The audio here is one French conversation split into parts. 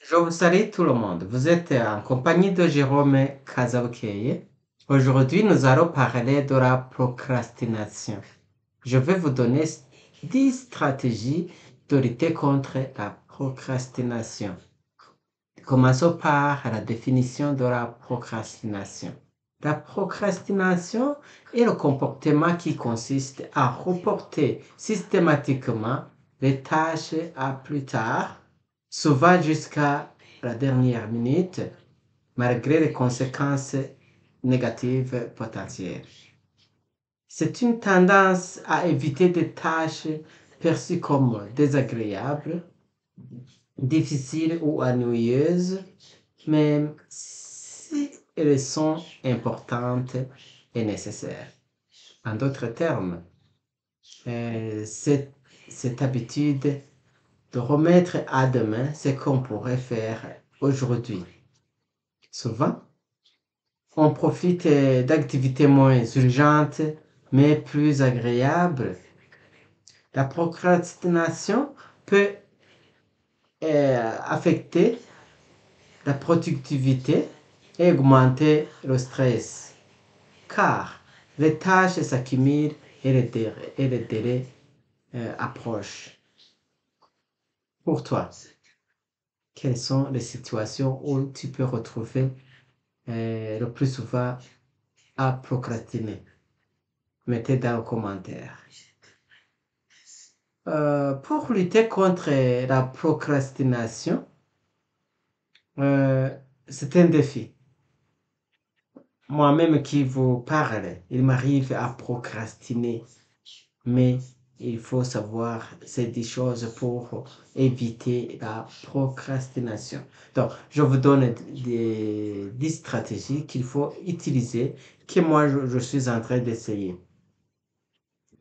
Je vous salue tout le monde. Vous êtes en compagnie de Jérôme Kazabukeye. Aujourd'hui, nous allons parler de la procrastination. Je vais vous donner 10 stratégies de lutter contre la procrastination. Commençons par la définition de la procrastination. La procrastination est le comportement qui consiste à reporter systématiquement les tâches à plus tard, souvent jusqu'à la dernière minute, malgré les conséquences négatives potentielles. C'est une tendance à éviter des tâches perçues comme désagréables, difficiles ou ennuyeuses, même si elles sont importantes et nécessaires. En d'autres termes, cette habitude de remettre à demain ce qu'on pourrait faire aujourd'hui. Souvent, on profite d'activités moins urgentes, mais plus agréables. La procrastination peut affecter la productivité et augmenter le stress, car les tâches s'accumulent et les délais approchent. Pour toi, quelles sont les situations où tu peux retrouver le plus souvent à procrastiner? Mettez dans les commentaires. Pour lutter contre la procrastination, c'est un défi. Moi-même qui vous parle, il m'arrive à procrastiner, mais il faut savoir ces 10 choses pour éviter la procrastination. Donc, je vous donne des 10 stratégies qu'il faut utiliser, que moi je suis en train d'essayer.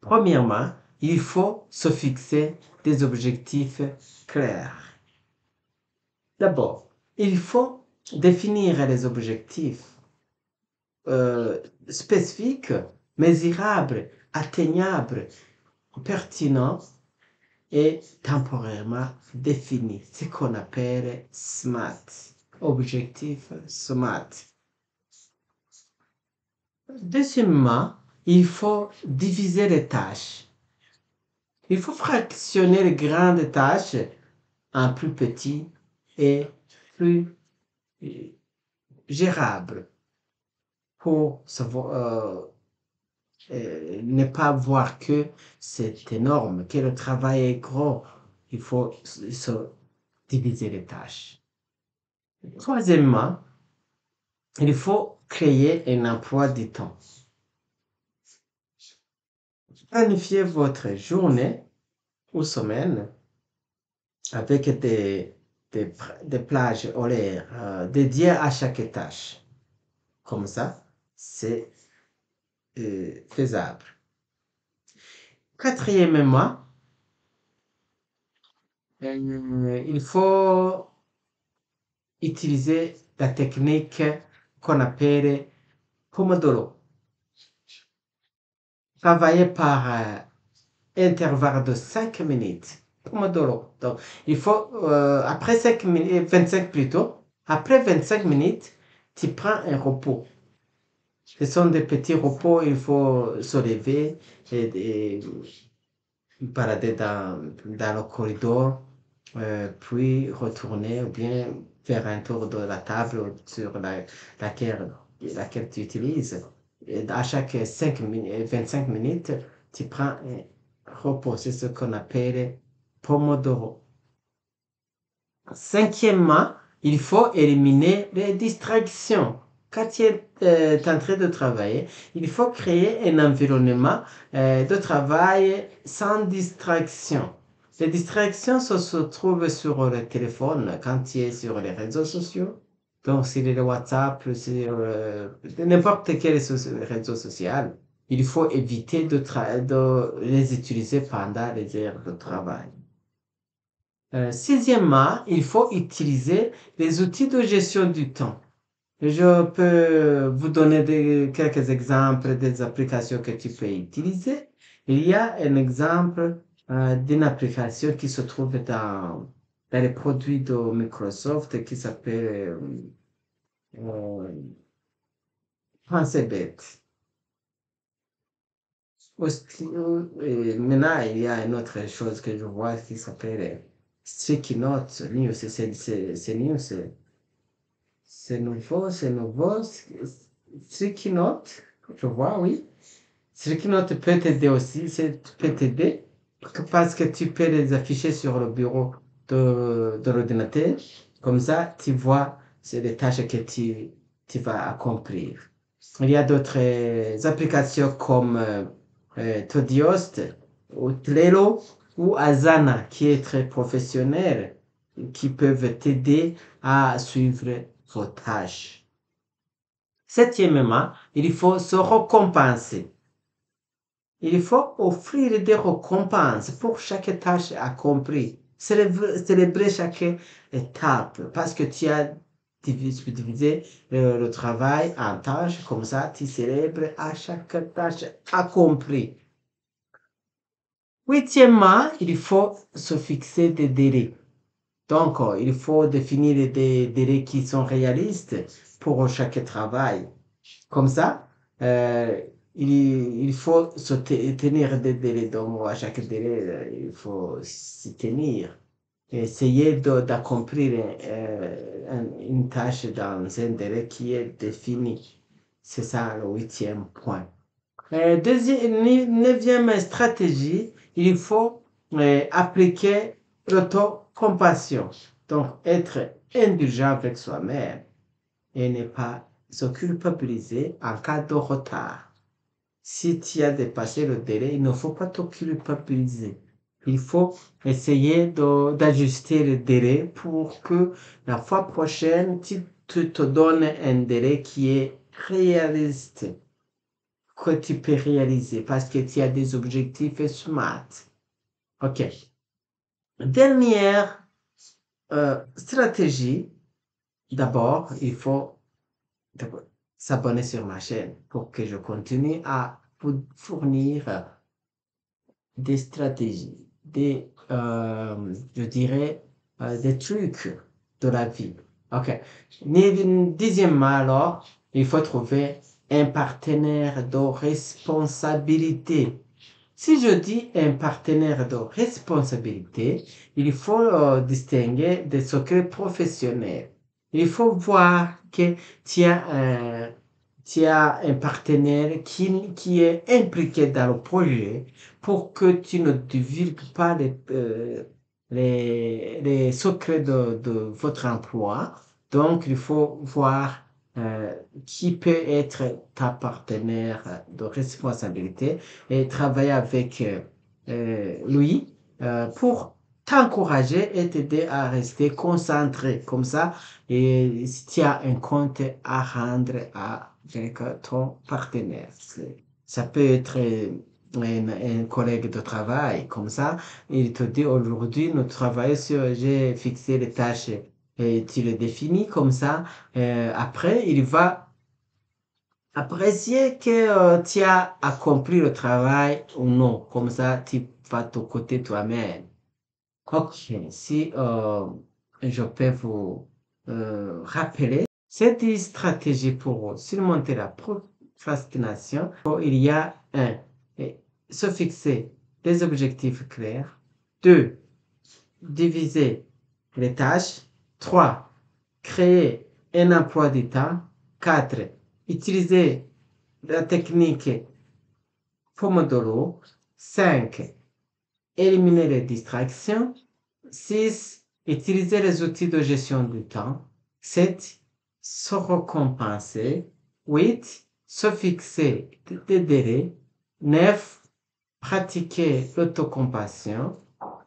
Premièrement, il faut se fixer des objectifs clairs. D'abord, il faut définir les objectifs spécifiques, mesurables, atteignables, pertinents et temporairement définis, ce qu'on appelle SMART. Objectif SMART. Deuxièmement, il faut diviser les tâches. Il faut fractionner les grandes tâches en plus petites et plus gérables pour ne pas voir que c'est énorme, que le travail est gros. Il faut se diviser les tâches. Troisièmement, il faut créer un emploi du temps. Planifiez votre journée ou semaine avec des plages horaires dédiées à chaque tâche. Comme ça, c'est faisable. Quatrièmement, il faut utiliser la technique qu'on appelle Pomodoro. Travailler par intervalle de 5 minutes. Pomodoro. Donc, il faut, après 5 minutes, 25 plutôt, après 25 minutes, tu prends un repos. Ce sont des petits repos, il faut se lever et balader dans le corridor, puis retourner ou bien faire un tour de la table sur laquelle tu utilises. Et à chaque 25 minutes, tu prends un repos. C'est ce qu'on appelle Pomodoro. Cinquièmement, il faut éliminer les distractions. Quand tu es en train de travailler, il faut créer un environnement de travail sans distraction. Les distractions se trouvent sur le téléphone quand tu es sur les réseaux sociaux. Donc, sur le WhatsApp, sur n'importe quel réseau social, il faut éviter de les utiliser pendant les heures de travail. Sixièmement, il faut utiliser les outils de gestion du temps. Je peux vous donner quelques exemples des applications que tu peux utiliser. Il y a un exemple d'une application qui se trouve dans dans les produits de Microsoft qui s'appelle Pensée bête. Maintenant, il y a une autre chose que je vois qui s'appelle Sticky Notes News. C'est news, c'est nouveau, c'est nouveau. Sticky Notes, je vois, oui. Sticky Notes peut t'aider aussi, peut t'aider parce que tu peux les afficher sur le bureau de l'ordinateur. Comme ça, tu vois, c'est des tâches que tu vas accomplir. Il y a d'autres applications comme Todoist ou Trello ou Asana qui est très professionnel, qui peuvent t'aider à suivre vos tâches. Septièmement, il faut se récompenser. Il faut offrir des récompenses pour chaque tâche accomplie. Célébrer chaque étape parce que tu as divisé le travail en tâches. Comme ça, tu célèbres à chaque tâche accomplie. Huitièmement, il faut se fixer des délais. Donc, il faut définir des délais qui sont réalistes pour chaque travail. Comme ça, il faut se tenir des délais. Donc, à chaque délai, il faut s'y tenir. Essayer d'accomplir une tâche dans un délai qui est défini. C'est ça le huitième point. Neuvième stratégie, il faut appliquer l'autocompassion. Donc, être indulgent avec soi-même et ne pas se culpabiliser en cas de retard. Si tu as dépassé le délai, il ne faut pas te culpabiliser. Il faut essayer d'ajuster le délai pour que la fois prochaine, tu te donnes un délai qui est réaliste, que tu peux réaliser parce que tu as des objectifs smart. OK. Dernière stratégie. D'abord, il faut s'abonner sur ma chaîne pour que je continue à vous fournir des stratégies, je dirais, des trucs de la vie. OK. Dixièmement, alors, il faut trouver un partenaire de responsabilité. Si je dis un partenaire de responsabilité, il faut distinguer des secrets professionnels. Il faut voir que tu as un partenaire qui est impliqué dans le projet pour que tu ne divulgues pas les secrets de votre emploi. Donc, il faut voir qui peut être ta partenaire de responsabilité et travailler avec lui pour t'encourager et t'aider à rester concentré comme ça. Et si tu as un compte à rendre avec ton partenaire, ça peut être un collègue de travail comme ça. Il te dit aujourd'hui, nous travaillons sur, j'ai fixé les tâches et tu les définis comme ça. Après, il va apprécier que tu as accompli le travail ou non. Comme ça, tu vas te côté toi-même. Ok, si je peux vous rappeler, cette stratégie pour surmonter la procrastination, il y a un, se fixer des objectifs clairs. Deux, diviser les tâches. Trois, créer un emploi du temps. Quatre, utiliser la technique Pomodoro. 5. Éliminer les distractions. 6. Utiliser les outils de gestion du temps. 7. Se récompenser. 8. Se fixer des délais. 9. Pratiquer l'autocompassion.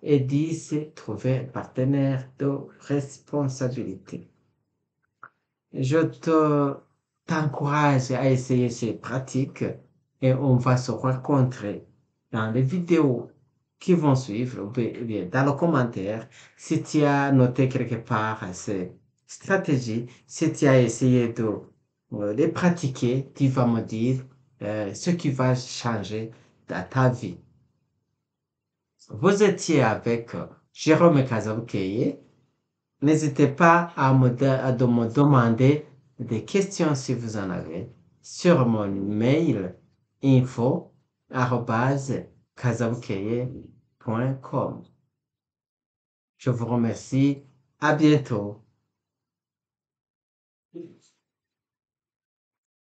Et 10. Trouver un partenaire de responsabilité. Je t'encourage à essayer ces pratiques et on va se rencontrer dans les vidéos qui vont suivre ou bien dans le commentaire si tu as noté quelque part ces stratégies, si tu as essayé de les pratiquer, tu vas me dire ce qui va changer dans ta vie. Vous étiez avec Jérôme Kazamkeye N'hésitez pas à me demander des questions si vous en avez sur mon mail info@kazabukeye.com. Je vous remercie. À bientôt.